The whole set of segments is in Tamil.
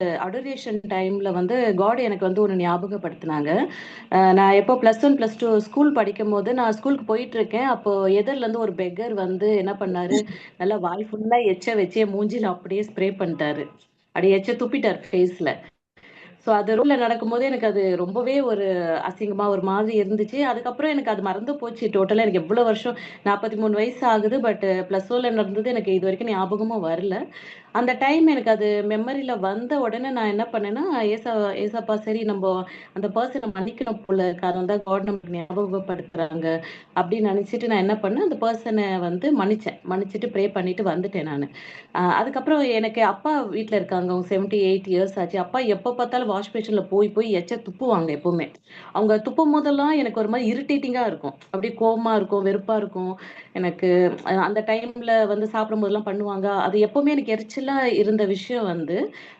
அடோரேஷன் டைம்ல வந்து காட் எனக்கு வந்து ஒன்று ஞாபகப்படுத்தினாங்க. நான் எப்போ +1 +2 ஸ்கூல் படிக்கும் போது நான் ஸ்கூலுக்கு போயிட்டு இருக்கேன். அப்போ எதிரில இருந்து ஒரு பெக்கர் வந்து என்ன பண்ணாரு, நல்லா வாய் ஃபுல்லா எச்ச வச்சு என் மூஞ்சில அப்படியே ஸ்ப்ரே பண்ணிட்டாரு. அப்படியே எச்ச துப்பிட்டார் ஃபேஸ்ல. ஸோ அது ரோட்ல நடக்கும்போது எனக்கு அது ரொம்பவே ஒரு அசிங்கமா ஒரு மாதிரி இருந்துச்சு. அதுக்கப்புறம் எனக்கு அது மறந்து போச்சு டோட்டலா. எனக்கு எவ்வளோ வருஷம் 43 வயசு ஆகுது. பட் +1ல நடந்தது எனக்கு இது வரைக்கும் ஞாபகமும் வரல. அந்த டைம் எனக்கு அது மெமரியில வந்த உடனே நான் என்ன பண்ணேன்னா, ஏசப்பா சரி நம்ப அந்த பெர்சன மன்னிக்கணும் போல இருக்கு. அதனால தான் காட் நமக்கு ஞாபகப்படுத்துறாங்க அப்படின்னு நினைச்சிட்டு நான் என்ன பண்ணேன், அந்த பெர்சன வந்து மன்னிச்சேன். மன்னிச்சுட்டு ப்ரே பண்ணிட்டு வந்துட்டேன் நானு. அதுக்கப்புறம் எனக்கு அப்பா வீட்ல இருக்காங்க. அவங்க 78 இயர்ஸ் ஆச்சு. அப்பா எப்ப பார்த்தாலும் வாஷ் பேஷன்ல போய் போய் எச்ச துப்புவாங்க எப்பவுமே. அவங்க துப்பும்போதெல்லாம் எனக்கு ஒரு மாரி இரிட்டேட்டிங்கா இருக்கும். அப்படியே கோவமா இருக்கும், வெறுப்பா இருக்கும். எனக்கு அந்த டைம்ல வந்து சாப்பிடும்போதெல்லாம் பண்ணுவாங்க. அது எப்பவுமே எனக்கு எரிச்சலா இருந்த விஷயம் வந்து,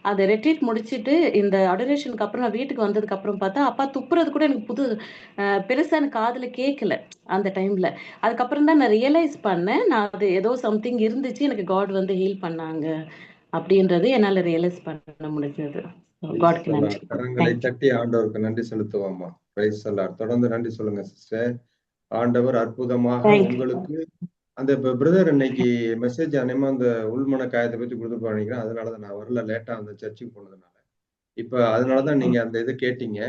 அந்த ரெட்ரீட் முடிச்சுட்டு இந்த அடோரேஷனுக்கு அப்புறம் நான் வீட்டுக்கு வந்ததுக்கு அப்புறம் பார்த்தா, அப்பா துப்புறது கூட எனக்கு பெருசா எனக்கு காதுல கேட்கல அந்த டைம்ல. அதுக்கப்புறம் தான் நான் ரியலைஸ் பண்ணேன். நான் அது ஏதோ சம்திங் இருந்துச்சு. எனக்கு காட் வந்து ஹீல் பண்ணாங்க. அப்படின்றது என்னால ரியலைஸ் பண்ண முடிஞ்சது. பிரைஸ் காட்க்கு தி நன்றி. லார்ட். கரங்களை தேங்க் யூ. தட்டி ஆண்டவருக்கு நன்றி செலுத்துவோமா. Price the Lord. தொடர்ந்து நன்றி சொல்லுங்க சிஸ்டர். ஆண்டவர் அற்புதமாக தேங்க் யூ. உங்களுக்கு அந்த பிரதர் இன்னைக்கு மெசேஜ் அனிமா அந்த உள்மன காயத்தை பத்தி கொடுத்து நினைக்கிறேன். அதனாலதான் நான் வரல, லேட்டா அந்த சர்ச்சுக்கு போனதுனால. இப்ப அதனாலதான் நீங்க அந்த இதை கேட்டீங்க.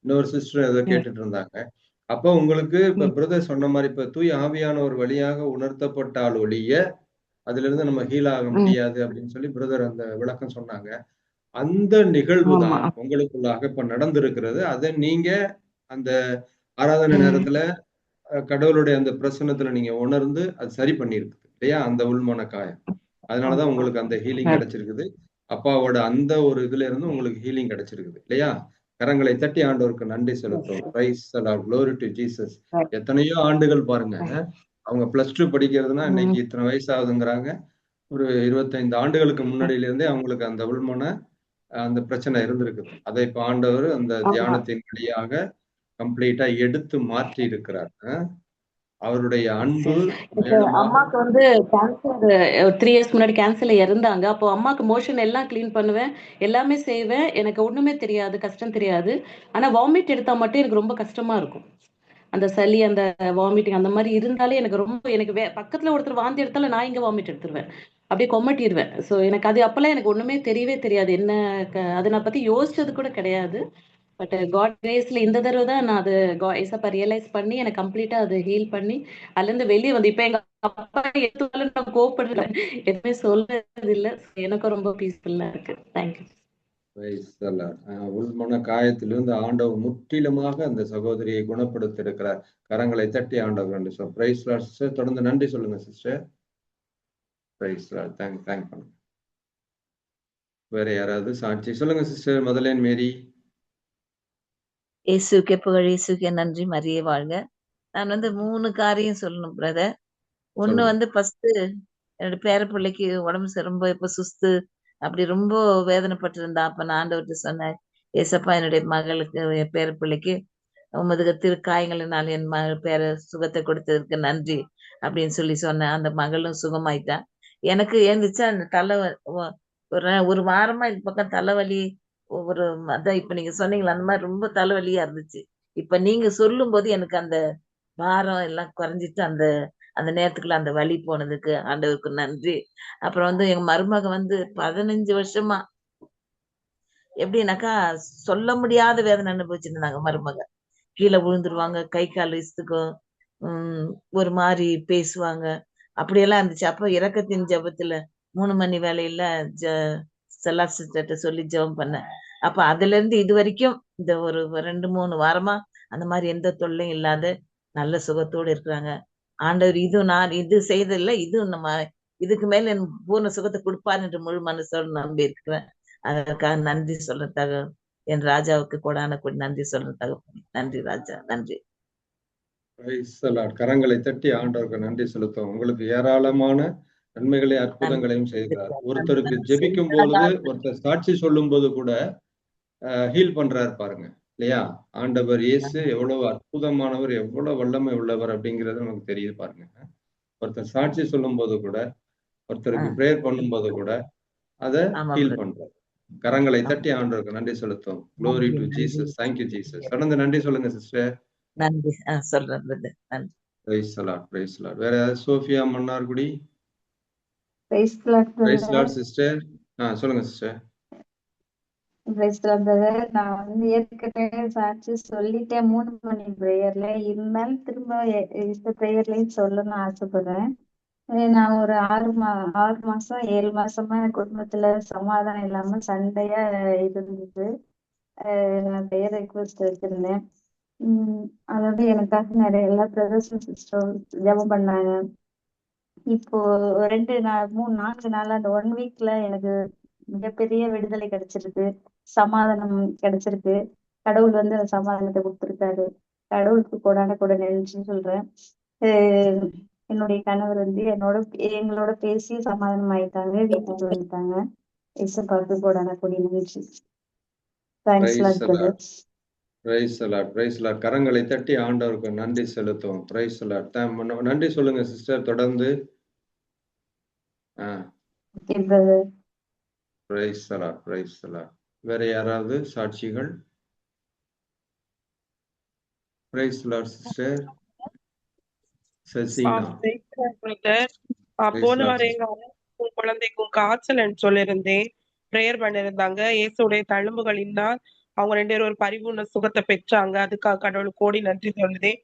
இன்னொரு சிஸ்டர் ஏதோ கேட்டுட்டு இருந்தாங்க. அப்போ உங்களுக்கு இப்ப பிரதர் சொன்ன மாதிரி இப்ப தூய ஆவியானவர் வழியாக உணர்த்தப்பட்டால் ஒழிய அதுல இருந்து நம்ம ஹீல் ஆக முடியாது அப்படின்னு சொல்லி பிரதர் அந்த விளக்கம் சொன்னாங்க. அந்த நிகழ்வு ஆமா. தான் உங்களுக்குள்ளாக இப்ப நடந்திருக்கிறது. அதை நீங்க அந்த ஆராதனை நேரத்துல கடவுளுடைய அந்த பிரசன்னத்துல நீங்க உணர்ந்து அது சரி பண்ணிருக்குது இல்லையா, அந்த உள்மன காயம். அதனாலதான் உங்களுக்கு அந்த ஹீலிங் கிடைச்சிருக்குது. அப்பாவோட அந்த ஒரு இதுல இருந்து உங்களுக்கு ஹீலிங் கிடைச்சிருக்குது இல்லையா. கரங்களை தட்டி ஆண்டவருக்கு நன்றி செலுத்தும். Praise the Lord. Glory to Jesus. எத்தனையோ ஆண்டுகள் பாருங்க, அவங்க +2 படிக்கிறதுனா இன்னைக்கு இத்தனை வயசு ஆகுதுங்கிறாங்க. ஒரு 25 ஆண்டுகளுக்கு முன்னாடியில இருந்தே அவங்களுக்கு அந்த உள்மன அந்த பிரச்சனை இருந்திருக்குது. அதை இப்ப ஆண்டவர் அந்த ஆமா. தியானத்தின் வழியாக கம்ப்ளீட்டா எடுத்து மாற்றி இருக்கிறார். அவருடைய அன்பு இப்ப மேலுமாக அம்மாக்கு வந்து கேன்சர் 3 இயர்ஸ் முன்னாடி கேன்சர்ல இறந்தாங்க. அப்போ அம்மாக்கு மோஷன் எல்லாம் கிளீன் பண்ணுவேன். எல்லாமே செய்வேன். எனக்கு ஒண்ணுமே தெரியாது. கஷ்டம் தெரியாது. ஆனா வாமிட் எடுத்தா மட்டும் எனக்கு ரொம்ப கஷ்டமா இருக்கும். அந்த சளி, அந்த வாமிட்டிங் அந்த மாரி இருந்தாலே எனக்கு ரொம்ப எனக்கு பக்கத்துல ஒருத்தர் வாந்தி எடுத்தாலும் நான் இங்க வாமிட் எடுத்துருவேன். அப்படியே கொமட்டிருவேன். ஸோ எனக்கு அது அப்பல்லாம் எனக்கு ஒண்ணுமே தெரியவே தெரியாது. என்ன அத நான் பத்தி யோசிச்சது கூட கிடையாது. பட் காட் கிரேஸ்ல இந்த தடவை தான் நான் அது ஏசப்பா ரியலைஸ் பண்ணி எனக்கு கம்ப்ளீட்டா அது ஹீல் பண்ணி அதுல இருந்து வெளியே வந்து இப்ப எங்க அப்பா எதுவாலும் நான் கோப்படுறேன், எதுவுமே சொல்றது இல்ல. எனக்கும் ரொம்ப பீஸ்ஃபுல்லா இருக்கு. தேங்க்யூ. Praise the Lord. உள்மன காயத்திலிருந்து ஆண்டவர் முற்றிலுமாக அந்த சகோதரியை குணப்படுத்தி இருக்கிறார். கரங்களை தட்டி ஆண்டவர் நன்றி சொல்லுங்க. Price the Lord sister. தொடர்ந்து நன்றி சொல்லுங்க sister. Price the Lord. Thank பண்ணுங்க. வேற யாராவது சாட்சி சொல்லுங்க சிஸ்டர். மதலேன் மேரி. இயேசுக்கே புகழ், இயேசுக்கே நன்றி, மரியே வாழ்க. நான் வந்து 3 காரியம் சொல்லணும் பிரதர். ஒண்ணு சொல்லுங்க. வந்து ஃபர்ஸ்ட் என்னோட பேர பிள்ளைக்கு உடம்பு ரொம்ப இப்ப சுஸ்து அப்படி ரொம்ப வேதனைப்பட்டு இருந்தா. அப்ப நான் ஆண்டவர்கிட்ட சொன்னேன், ஏசப்பா என்னுடைய மகளுக்கு என் பேர பிள்ளைக்கு உமது திருக்காயங்களினால் என் பேர சுகத்தை கொடுத்ததற்கு நன்றி அப்படின்னு சொல்லி சொன்னேன். அந்த மகளும் சுகமாயிட்டா. எனக்கு ஏந்துச்சா அந்த ஒரு வாரமா இது பக்கம் தலைவலி ஒரு அதான் இப்ப நீங்க சொன்னீங்களா அந்த மாதிரி ரொம்ப தலைவலியா இருந்துச்சு. இப்ப நீங்க சொல்லும் போது எனக்கு அந்த பாரம் எல்லாம் குறைஞ்சிட்டு அந்த அந்த நேரத்துக்குள்ள அந்த வலி போனதுக்கு ஆண்டவருக்கு நன்றி. அப்புறம் வந்து எங்க மருமக வந்து 15 வருஷமா எப்படின்னாக்கா சொல்ல முடியாத வேதனை அனுபவிச்சுட்டு இருந்தாங்க மருமக. கீழே விழுந்துருவாங்க, கை கால் இசுத்துக்கும், உம் ஒரு மாதிரி பேசுவாங்க, அப்படியெல்லாம் இருந்துச்சு. அப்ப இரக்கத்தின் ஜெபத்துல 3 மணி வேலையில செல்லாசிட்ட சொல்லி ஜெபம் பண்ணேன். அப்ப அதுல இருந்து இது வரைக்கும் இந்த ஒரு 2-3 வாரமா அந்த மாதிரி எந்த தொல்லையும் இல்லாத நல்ல சுகத்தோடு இருக்கிறாங்க. ஆண்டவர் நான் இது செய்ததில்ல, இது நம்ம இதுக்கு மேல எனக்கு பூர்ண சுகத்தை கொடுப்பார் என்று முழு மனசோடு நம்பி இருக்கிறேன். அதற்காக நன்றி சொல்றதாக என் ராஜாவுக்கு கொடான கொடி நன்றி சொல்றதாக. நன்றி ராஜா, நன்றி. Price the Lord. கரங்களை தட்டி ஆண்டவருக்கு நன்றி செலுத்தும். உங்களுக்கு ஏராளமான நன்மைகளையும் அற்புதங்களையும் செய்கிறார். ஒருத்தருக்கு ஜெபிக்கும் போது, ஒருத்தர் சாட்சி சொல்லும் போது கூட ஹீல் பண்றாரு பாருங்க இல்லையா. ஆண்டவர் இயேசு எவ்வளவு அற்புதமானவர், எவ்வளவு வல்லமை உள்ளவர் அப்படிங்கிறது நமக்கு தெரியுது பாருங்க. ஒருத்தர் சாட்சி சொல்லும் போது கூட, ஒருத்தருக்கு பிரேயர் பண்ணும் போது கூட அதை ஹீல் பண்றாரு. கரங்களை தட்டி ஆண்டவருக்கு நன்றி செலுத்தும். Glory நன்றி to நன்றி Jesus. Thank you, Jesus. தொடர்ந்து நன்றி சொல்லுங்க சிஸ்டர். நன்றி சொல்றேன் brother. நன்றி. Praise the Lord, praise the Lord. வேற யாராவது? Sophia Mannargudi. Praise the Lord, Praise the brother. Lord sister. சொல்லுங்க sister. Praise the Lord, brother. நான் வந்து ஏற்கனவே சாட்சி சொல்லிட்டேன் 3 மணி பிரேயர்ல. இருந்தாலும் திரும்ப இந்த பிரேயர்லயும் சொல்லணும்னு ஆசைப்படுறேன். நான் ஒரு 6 மாசம் 7 மாசமா என் குடும்பத்துல சமாதானம் இல்லாம சண்டையா இருந்தது. நான் பிரேயர் ரெக்வஸ்ட் வச்சிருந்தேன். அதாவது எனக்காக நிறைய எல்லா பிரதர்ஸும் சிஸ்டர் ஜெபம் பண்ணாங்க. இப்போ 4 நாள் அந்த 1 வீக்ல எனக்கு மிகப்பெரிய விடுதலை கிடைச்சிருக்கு, சமாதானம் கிடைச்சிருக்கு. கடவுள் வந்து அந்த சமாதானத்தை கொடுத்திருக்காரு. கடவுளுக்கு கூட நன்றி சொல்றேன். என்னுடைய கணவர் வந்து எங்களோட பேசி சமாதானம் ஆயிட்டாங்க, வீட்டுக்கு வந்துட்டாங்க. இயேசுவுக்கு கொடி நன்றி. Thanks lot brother. Praise the Lord, praise the Lord. கரங்களை தட்டி ஆண்டவருக்கு நன்றி செலுத்துவோம். Praise the Lord. நன்றி சொல்லுங்க சிஸ்டர். தொடர்ந்து okay brother. Praise the Lord, praise the Lord. வேற யாராவது சாட்சிகள்? Praise the Lord sister. Sasina. போன வாரம் எங்க அம்மாவுக்கும் குழந்தைக்கும் காய்ச்சல்னு சொல்லியிருந்தேன். பிரேயர் பண்ணிருந்தாங்க. இயேசுடைய தழும்புகளினால் அவங்க 2 பேரும் ஒரு பரிபூர்ண சுகத்தை பெற்றாங்க. அதுக்காக கடவுளுக்கு கோடி நன்றி சொல்லுதேன்.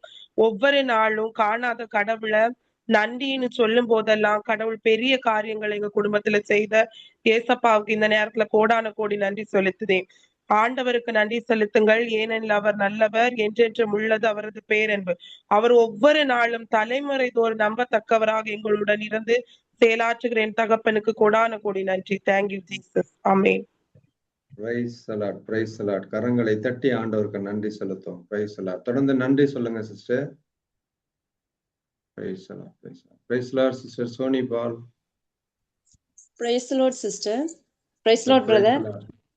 ஒவ்வொரு நாளும் காணாத கடவுளை நன்றின்னு சொல்லும் போதெல்லாம் கடவுள் பெரிய காரியங்கள் எங்க குடும்பத்துல செய்த ஏசப்பாவுக்கு இந்த நேரத்துல கோடி நன்றி செலுத்துதேன். ஆண்டவருக்கு நன்றி செலுத்துங்கள், ஏனெனில் அவர் நல்லவர், என்றென்றும் உள்ளது அவரது பேரன்பு. அவர் ஒவ்வொரு நாளும் தலைமுறை தோறும் நம்பத்தக்கவராக எங்களுடன் இருந்து செயலாற்றுகிற என் தகப்பனுக்கு கோடி நன்றி. Thank you Jesus. Amen. Praise the Lord, praise the Lord. கரங்களை தட்டி ஆண்டவருக்கு நன்றி செலுத்தும். Praise the Lord. தொடர்ந்து நன்றி சொல்லுங்க sister. Praise the Lord, praise the Lord. Praise the Lord sister Sony Paul. Praise the Lord sister. Praise the Lord brother.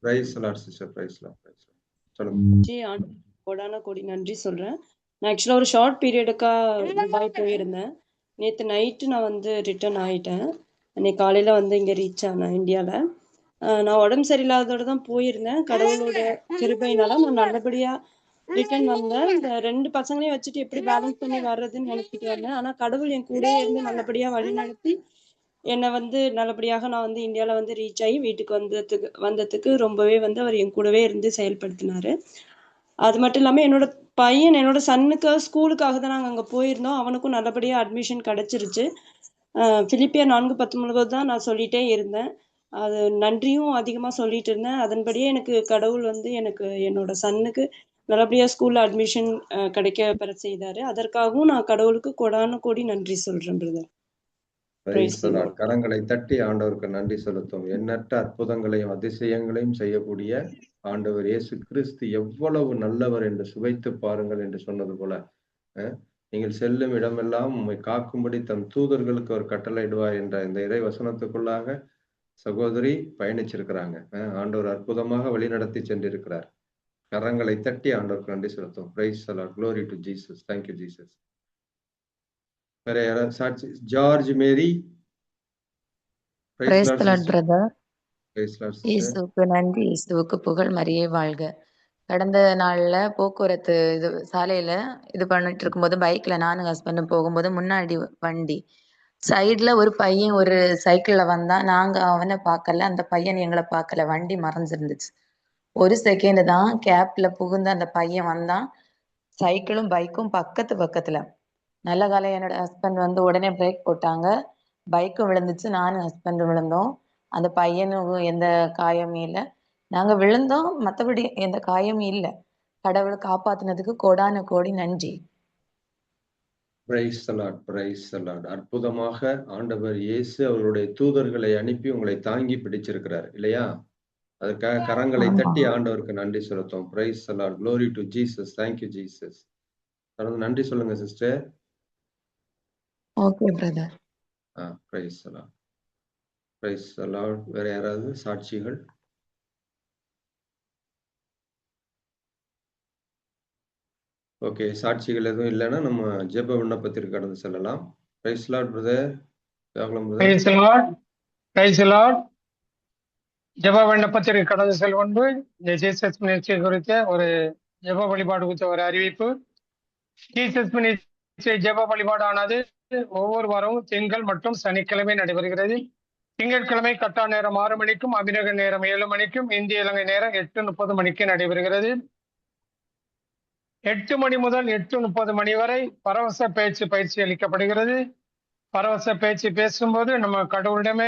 Praise the Lord sister. Praise the Lord, praise the Lord. சொல்லுங்க. கோடி நன்றி சொல்றேன். நான் ஆக்சுவலா ஒரு ஷார்ட் பீரியடுக்கா துபாய் போயிருந்தேன். நேத்து நைட்டு நான் வந்து ரிட்டர்ன் ஆயிட்டேன். அன்னைக்கு காலையில வந்து இங்க ரீச் ஆனேன் இந்தியால. நான் உடம்பு சரியில்லாதோட தான் போயிருந்தேன். கடவுளோட கிருபையினால நான் நல்லபடியா ரிட்டர்ன் வந்தேன். இந்த 2 பசங்களையும் வச்சுட்டு எப்படி பேலன்ஸ் பண்ணி வர்றதுன்னு நினைச்சிட்டு வந்தேன். ஆனா கடவுள் என் கூட இருந்து நல்லபடியா வழி நடத்தி என்னை வந்து நல்லபடியாக நான் வந்து இந்தியால வந்து ரீச் ஆகி வீட்டுக்கு வந்ததுக்கு ரொம்பவே வந்து அவர் என் கூடவே இருந்து செயல்படுத்தினாரு. அது மட்டும் இல்லாம என்னோட சன்னுக்கு ஸ்கூலுக்காக தான் நாங்க அங்க போயிருந்தோம். அவனுக்கும் நல்லபடியா அட்மிஷன் கிடைச்சிருச்சு. பிலிப்பியர் 4:19 தான் நான் சொல்லிட்டே இருந்தேன். அது நன்றியும் அதிகமா சொல்லிட்டு இருந்தேன். அதன்படியே எனக்கு கடவுள் வந்து எனக்கு என்னோட சன்னுக்கு நல்லபடியா ஸ்கூல்ல அட்மிஷன் கிடைக்க பெற செய்தாரு. அதற்காகவும் நான் கடவுளுக்கு கோடி நன்றி சொல்றேன் பிரதர். கரங்களை தட்டி ஆண்டவருக்கு நன்றி செலுத்தும். எண்ணற்ற அற்புதங்களையும் அதிசயங்களையும் செய்யக்கூடிய ஆண்டவர் இயேசு கிறிஸ்து எவ்வளவு நல்லவர் என்று சுவைத்து பாருங்கள் என்று சொன்னது போல நீங்கள் செல்லும் இடமெல்லாம் உம்மை காக்கும்படி தம் தூதர்களுக்கு ஒரு கட்டளையிடுவார் என்ற இந்த இறை வசனத்துக்குள்ளாக சகோதரி பயணிச்சிருக்கிறாங்க. ஆண்டவர் அற்புதமாக வழிநடத்தி சென்றிருக்கிறார். கரங்களை தட்டி ஆண்டவருக்கு நன்றி செலுத்தும். Praise the Lord. Glory to Jesus. Thank you Jesus. வேற யாராவது சாட்சி? George Mary. Praise the Lord brother. Praise the Lord. இயேசுவுக்கு நன்றி, இயேசுவுக்கு புகழ், மரியே வாழ்க. கடந்த நாள்ல போக்குவரத்து சாலையில பண்ணிட்டு இருக்கும்போது பைக்ல நானும் ஹஸ்பண்டும் போகும்போது முன்னாடி வண்டி சைட்ல ஒரு பையன் ஒரு சைக்கிள்ல வந்தான். நாங்க அவனை பார்க்கல, அந்த பையன் எங்களை பார்க்கல. வண்டி மறைஞ்சிருந்துச்சு. ஒரு செகண்ட் தான் கேப்ல புகுந்து அந்த பையன் வந்தான். சைக்கிளும் பைக்கும் பக்கத்துல. நல்ல காலம் என்னோட ஹஸ்பண்ட் வந்து உடனே பிரேக் போட்டாங்க. பைக்கும் விழுந்துச்சு, நானும் ஹஸ்பண்டும் விழுந்தோம். அந்த பையனும் எந்த காயமும் இல்லை. நாங்க விழுந்தோம், மற்றபடி எந்த காயமும் இல்லை. கடவுளை காப்பாத்தினதுக்கு கோடி நன்றி. Price the Lord, price the Lord. அற்புதமாக ஆண்டவர் இயேசு அவருடைய தூதர்களை அனுப்பி உங்களை தாங்கி பிடிச்சிருக்கிறார் இல்லையா? அதுக்காக கரங்களை தட்டி ஆண்டவருக்கு நன்றி செலுத்தும். Praise the Lord. Glory to Jesus. Thank you Jesus. தொடர்ந்து நன்றி சொல்லுங்க sister. Okay brother. Praise the Lord. Price the Lord. வேற யாராவது சாட்சிகள்? ஓகே, சாட்சிகள் எதுவும் இல்லைன்னா நம்ம ஜெப விண்ணப்பத்திற்கு கடந்து செல்லலாம். Price the Lord brother. Praise the Lord. Price the Lord. ஜெப விண்ணப்பத்திற்கு கடந்து செல்லும் முன்பு இந்த ஜீசஸ் மினிஸ்ட்ரி குறித்த ஒரு ஜெப வழிபாடு குறித்த ஒரு அறிவிப்பு. ஜீசஸ் மினிஸ்ட்ரி ஜெப வழிபாடானது ஒவ்வொரு வாரமும் திங்கள் மற்றும் சனிக்கிழமை நடைபெறுகிறது. திங்கட்கிழமை கட்டா நேரம் 6 மணிக்கும், அபிநக நேரம் 7 மணிக்கும், இந்திய இலங்கை நேரம் 8:30 மணிக்கு நடைபெறுகிறது. 8 மணி முதல் 8:30 மணி வரை பரவச பேச்சு பயிற்சி அளிக்கப்படுகிறது. பரவச பேச்சு பேசும்போது நம்ம கடவுளிடமே